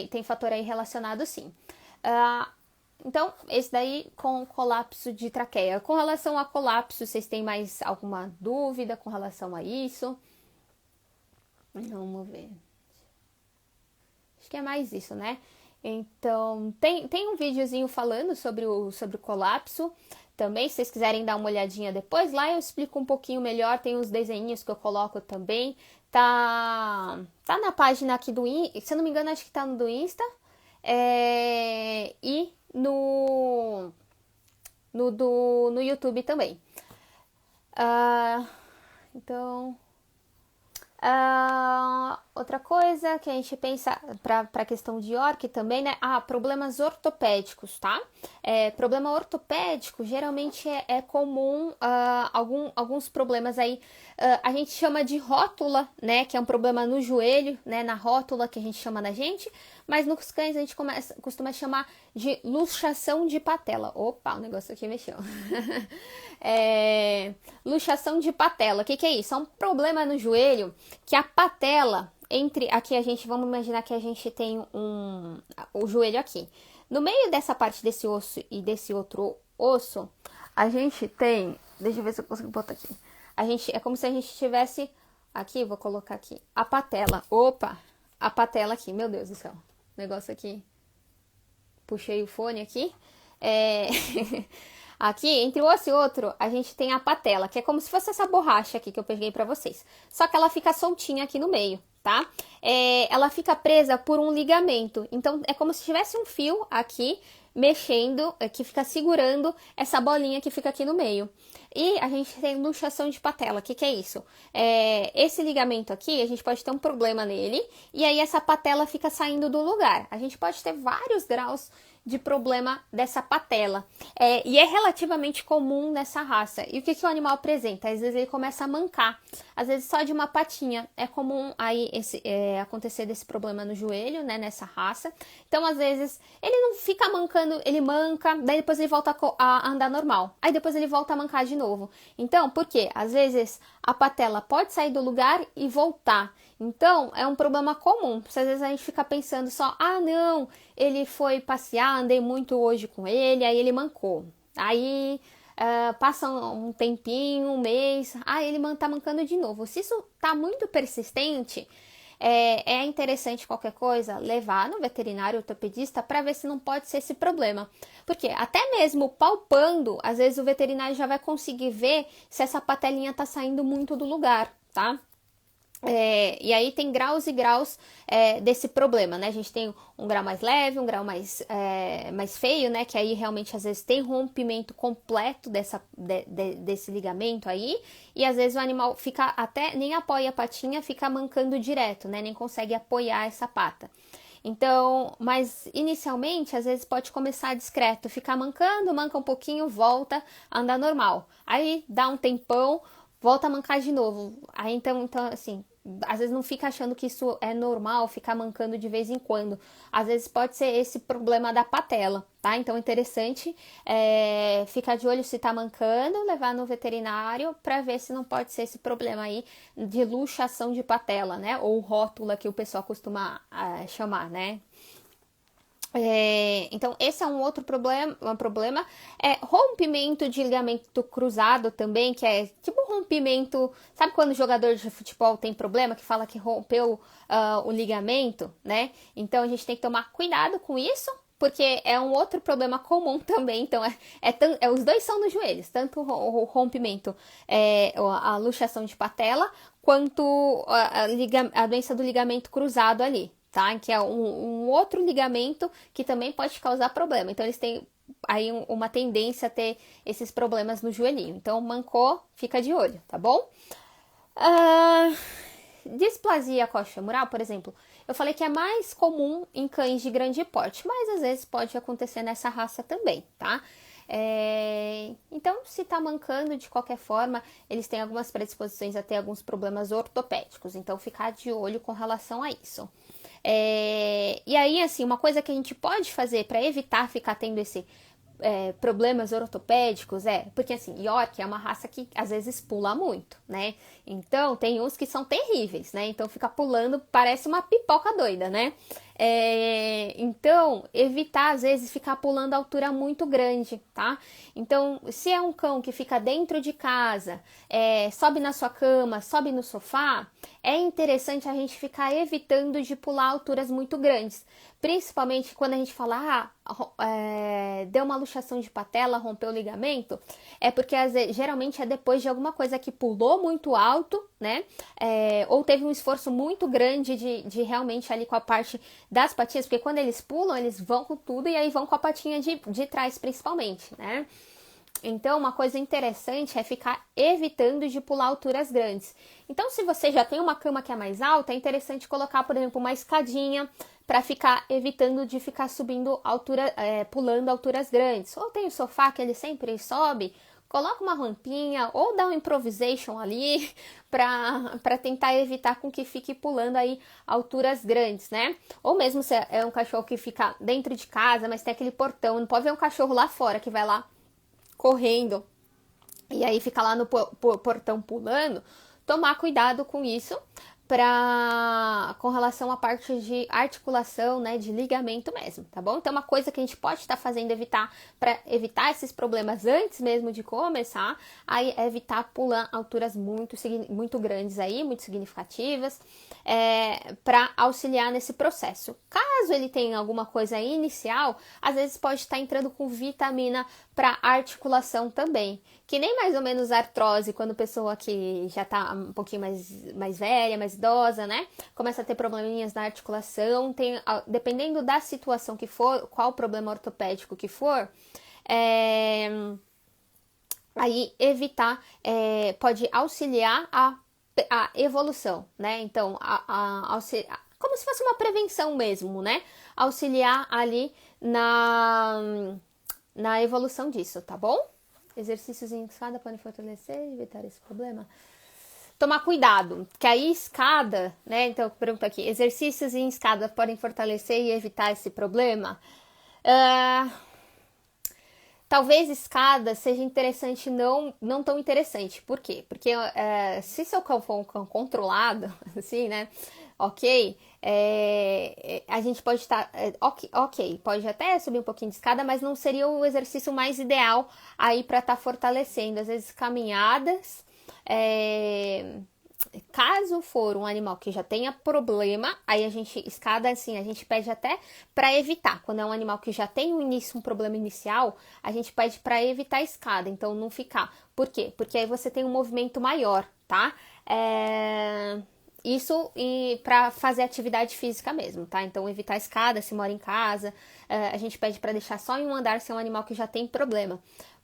tem fator aí relacionado, sim. Então, esse daí com colapso de traqueia. Com relação a colapso, vocês têm mais alguma dúvida com relação a isso? Vamos ver. Acho que é mais isso, né? Então, tem um videozinho falando sobre o colapso. Também, se vocês quiserem dar uma olhadinha depois, lá eu explico um pouquinho melhor. Tem uns desenhinhos que eu coloco também. Tá na página aqui do Insta. Se eu não me engano, acho que tá no do Insta. E no YouTube também. Então... outra coisa que a gente pensa para a questão de York também, né? Problemas ortopédicos, tá? Problema ortopédico geralmente é comum, alguns problemas aí, a gente chama de rótula, né? Que é um problema no joelho, né? Na rótula que a gente chama na gente, mas nos cães a gente costuma chamar de luxação de patela. Opa, o negócio aqui mexeu. Luxação de patela, o que é isso? É um problema no joelho que a patela, vamos imaginar que a gente tem o joelho aqui. No meio dessa parte desse osso e desse outro osso, a gente tem, deixa eu ver se eu consigo botar aqui. É como se a gente tivesse, aqui, vou colocar aqui, a patela. Opa, a patela aqui, meu Deus do céu. Negócio aqui, puxei o fone aqui. Aqui, entre um osso e outro, a gente tem a patela, que é como se fosse essa borracha aqui que eu peguei pra vocês. Só que ela fica soltinha aqui no meio, tá? Ela fica presa por um ligamento. Então, é como se tivesse um fio aqui mexendo, que fica segurando essa bolinha que fica aqui no meio. E a gente tem luxação de patela. O que é isso? Esse ligamento aqui, a gente pode ter um problema nele, e aí essa patela fica saindo do lugar. A gente pode ter vários graus de problema dessa patela. E é relativamente comum nessa raça. E o que o animal apresenta? Às vezes ele começa a mancar, às vezes só de uma patinha. É comum aí acontecer desse problema no joelho, né, nessa raça. Então, às vezes, ele não fica mancando, ele manca, daí depois ele volta a andar normal. Aí depois ele volta a mancar de novo. Então, por quê? Às vezes a patela pode sair do lugar e voltar. Então, é um problema comum. Às vezes a gente fica pensando só, não, ele foi passear, andei muito hoje com ele, aí ele mancou. Aí passa um tempinho, um mês, ele tá mancando de novo. Se isso tá muito persistente, é interessante qualquer coisa levar no veterinário ortopedista para ver se não pode ser esse problema. Porque até mesmo palpando, às vezes o veterinário já vai conseguir ver se essa patelinha tá saindo muito do lugar, tá? E aí tem graus e graus desse problema, né? A gente tem um grau mais leve, um grau mais feio, né? Que aí realmente às vezes tem rompimento completo desse ligamento aí, e às vezes o animal fica até nem apoia a patinha, fica mancando direto, né? Nem consegue apoiar essa pata. Então, mas inicialmente às vezes pode começar discreto, ficar mancando, manca um pouquinho, volta a andar normal. Aí dá um tempão, volta a mancar de novo. Aí então assim, às vezes não fica achando que isso é normal, ficar mancando de vez em quando. Às vezes pode ser esse problema da patela, tá? Então é interessante ficar de olho se tá mancando, levar no veterinário para ver se não pode ser esse problema aí de luxação de patela, né? Ou rótula que o pessoal costuma chamar, né? Então, esse é um outro problema. Rompimento de ligamento cruzado também, que é tipo rompimento. Sabe quando o jogador de futebol tem problema, que fala que rompeu o ligamento, né? Então, a gente tem que tomar cuidado com isso, porque é um outro problema comum também. Então, os dois são nos joelhos, tanto o rompimento, a luxação de patela, quanto a doença do ligamento cruzado ali. Tá? Que é um outro ligamento que também pode causar problema. Então, eles têm aí uma tendência a ter esses problemas no joelhinho. Então, mancou, fica de olho, tá bom? Displasia coxofemoral, por exemplo, eu falei que é mais comum em cães de grande porte, mas às vezes pode acontecer nessa raça também, tá? Então, se tá mancando de qualquer forma, eles têm algumas predisposições a ter alguns problemas ortopédicos. Então, ficar de olho com relação a isso. E aí, assim, uma coisa que a gente pode fazer para evitar ficar tendo problemas ortopédicos porque assim, York é uma raça que às vezes pula muito, né? Então tem uns que são terríveis, né? Então fica pulando, parece uma pipoca doida, né? Então, evitar às vezes ficar pulando a altura muito grande, tá? Então, se é um cão que fica dentro de casa, sobe na sua cama, sobe no sofá, é interessante a gente ficar evitando de pular alturas muito grandes. Principalmente quando a gente fala, deu uma luxação de patela, rompeu o ligamento, porque geralmente é depois de alguma coisa que pulou muito alto, né? Ou teve um esforço muito grande de realmente ali com a parte das patinhas, porque quando eles pulam, eles vão com tudo e aí vão com a patinha de trás principalmente, né? Então, uma coisa interessante é ficar evitando de pular alturas grandes. Então, se você já tem uma cama que é mais alta, é interessante colocar, por exemplo, uma escadinha para ficar evitando de ficar subindo pulando alturas grandes. Ou tem o sofá que ele sempre sobe, coloca uma rampinha ou dá um improvisation ali para tentar evitar com que fique pulando aí alturas grandes, né? Ou mesmo se é um cachorro que fica dentro de casa, mas tem aquele portão, não pode ver um cachorro lá fora que vai lá correndo e aí fica lá no portão pulando, tomar cuidado com isso com relação à parte de articulação, né, de ligamento mesmo, tá bom? Então, uma coisa que a gente pode estar fazendo para evitar esses problemas antes mesmo de começar, aí é evitar pular alturas muito grandes aí, muito significativas, para auxiliar nesse processo. Caso ele tenha alguma coisa inicial, às vezes pode estar entrando com vitamina para articulação também, que nem mais ou menos artrose, quando a pessoa que já tá um pouquinho mais velha, mais idosa, né, começa a ter probleminhas na articulação, dependendo da situação que for, qual o problema ortopédico que for, aí evitar, pode auxiliar a evolução, né, então, como se fosse uma prevenção mesmo, né, auxiliar ali na evolução disso, tá bom? Exercícios em escada podem fortalecer e evitar esse problema. Tomar cuidado, que aí escada, né? Então, pergunta aqui, exercícios em escada podem fortalecer e evitar esse problema? Talvez escada seja interessante, não tão interessante. Por quê? Porque se seu cão for um cão controlado, assim, né? Ok, a gente pode estar. Ok, pode até subir um pouquinho de escada, mas não seria o exercício mais ideal aí para estar fortalecendo. Às vezes, caminhadas. Caso for um animal que já tenha problema, aí a gente, escada assim, a gente pede até para evitar. Quando é um animal que já tem um problema inicial, a gente pede para evitar a escada, então não ficar. Por quê? Porque aí você tem um movimento maior, tá? Isso e para fazer atividade física mesmo, tá? Então evitar a escada, se mora em casa, a gente pede para deixar só em um andar se é um animal que já tem problema.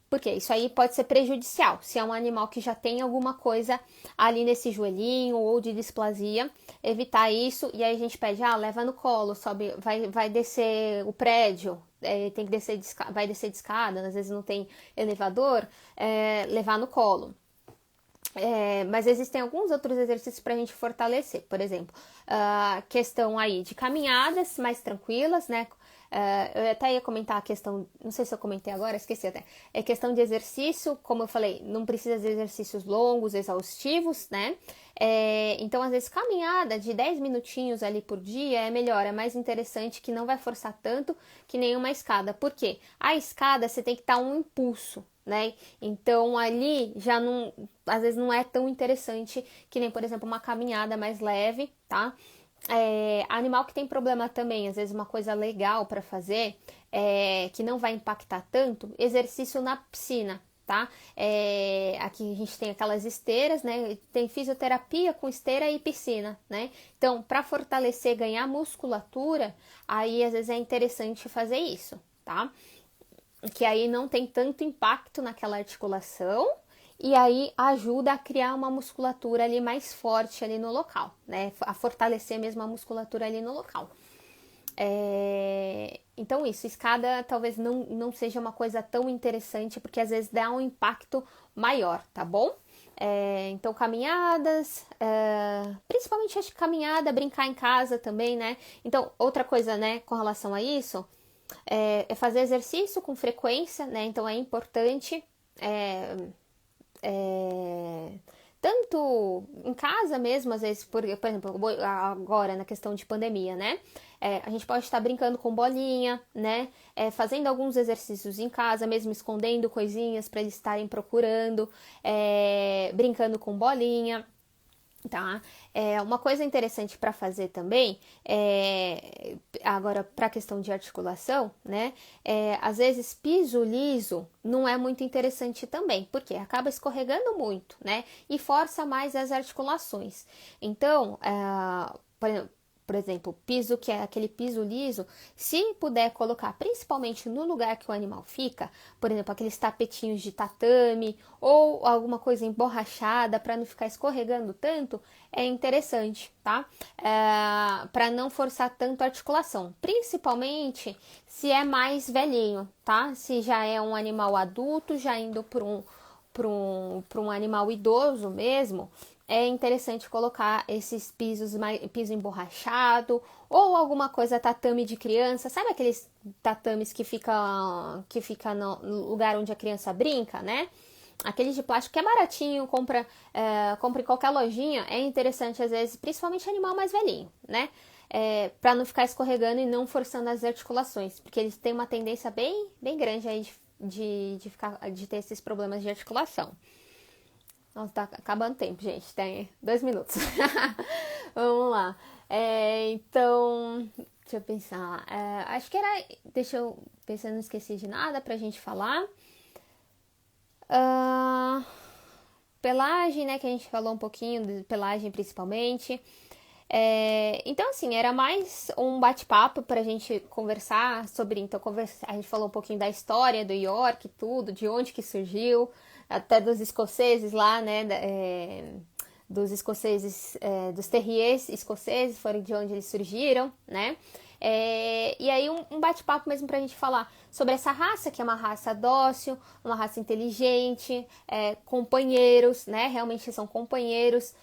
Porque isso aí pode ser prejudicial, se é um animal que já tem alguma coisa ali nesse joelhinho ou de displasia, evitar isso. E aí a gente pede, leva no colo, sobe, vai descer o prédio, tem que descer, vai descer de escada, às vezes não tem elevador, levar no colo. Mas existem alguns outros exercícios para a gente fortalecer, por exemplo, questão aí de caminhadas mais tranquilas, né? Eu até ia comentar a questão, não sei se eu comentei agora, esqueci até. É questão de exercício, como eu falei, não precisa de exercícios longos, exaustivos, né? Então, às vezes, caminhada de 10 minutinhos ali por dia é melhor, é mais interessante, que não vai forçar tanto que nenhuma escada. Por quê? A escada você tem que dar um impulso, né? Então, ali já não, às vezes não é tão interessante que nem, por exemplo, uma caminhada mais leve, tá? Animal que tem problema também, às vezes uma coisa legal para fazer, que não vai impactar tanto, exercício na piscina, tá? Aqui a gente tem aquelas esteiras, né? Tem fisioterapia com esteira e piscina, né? Então, para fortalecer, ganhar musculatura, aí às vezes é interessante fazer isso, tá? Que aí não tem tanto impacto naquela articulação, e aí ajuda a criar uma musculatura ali mais forte ali no local, né? A fortalecer mesmo a musculatura ali no local. Então isso, escada talvez não seja uma coisa tão interessante, porque às vezes dá um impacto maior, tá bom? Então caminhadas, principalmente acho que caminhada, brincar em casa também, né? Então outra coisa, né, com relação a isso, é fazer exercício com frequência, né? Então é importante, tanto em casa mesmo, às vezes, por exemplo, agora na questão de pandemia, né? A gente pode estar brincando com bolinha, né? Fazendo alguns exercícios em casa, mesmo escondendo coisinhas para eles estarem procurando, brincando com bolinha. Tá? Uma coisa interessante para fazer também, agora para a questão de articulação, né? Às vezes piso liso não é muito interessante também, porque acaba escorregando muito, né? E força mais as articulações. Então, por exemplo, piso que é aquele piso liso, se puder colocar principalmente no lugar que o animal fica, por exemplo, aqueles tapetinhos de tatame ou alguma coisa emborrachada para não ficar escorregando tanto, é interessante, tá? Para não forçar tanto a articulação, principalmente se é mais velhinho, tá? Se já é um animal adulto, já indo para um animal idoso mesmo, é interessante colocar esses piso emborrachado ou alguma coisa tatame de criança, sabe aqueles tatames que fica no lugar onde a criança brinca, né? Aquele de plástico que é baratinho, compra em qualquer lojinha, é interessante às vezes, principalmente animal mais velhinho, né? Para não ficar escorregando e não forçando as articulações, porque eles têm uma tendência bem, bem grande aí de ter esses problemas de articulação. Nossa, tá acabando o tempo, gente. Tem 2 minutos. Vamos lá. Então, deixa eu pensar. Acho que era. Deixa eu ver se eu não esqueci de nada pra gente falar. Pelagem, né? Que a gente falou um pouquinho de pelagem principalmente. Então, assim, era mais um bate-papo pra gente conversar sobre. Então, a gente falou um pouquinho da história do York, tudo, de onde que surgiu, até dos escoceses lá, né? Dos escoceses, dos terriers escoceses, foram de onde eles surgiram, né? E aí um bate-papo mesmo pra gente falar sobre essa raça, que é uma raça dócil, uma raça inteligente, companheiros, né? Realmente são companheiros,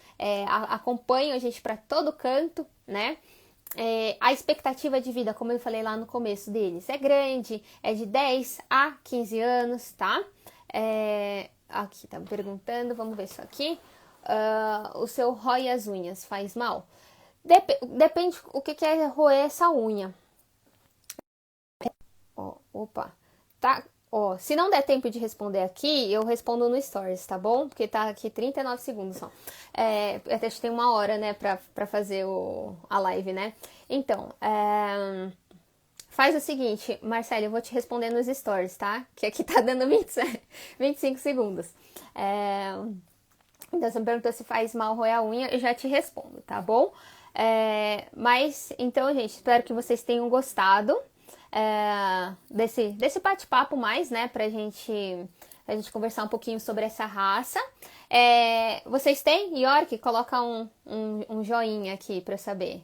acompanham a gente para todo canto, né? A expectativa de vida, como eu falei lá no começo deles, é grande, é de 10 a 15 anos, tá? Aqui tá me perguntando, vamos ver isso aqui. O seu rói as unhas faz mal? Depende o que é roer essa unha. Opa, tá? Se não der tempo de responder aqui, eu respondo no Stories, tá bom? Porque tá aqui 39 segundos só. Até que tem 1 hora, né, pra fazer a live, né? Então, faz o seguinte, Marcelo, eu vou te responder nos Stories, tá? Que aqui tá dando 25 segundos. Então, você me perguntou se faz mal roer a unha, eu já te respondo, tá bom? Mas, então, gente, espero que vocês tenham gostado desse bate-papo mais, né? Pra gente conversar um pouquinho sobre essa raça. Vocês têm, York? Coloca um joinha aqui pra eu saber.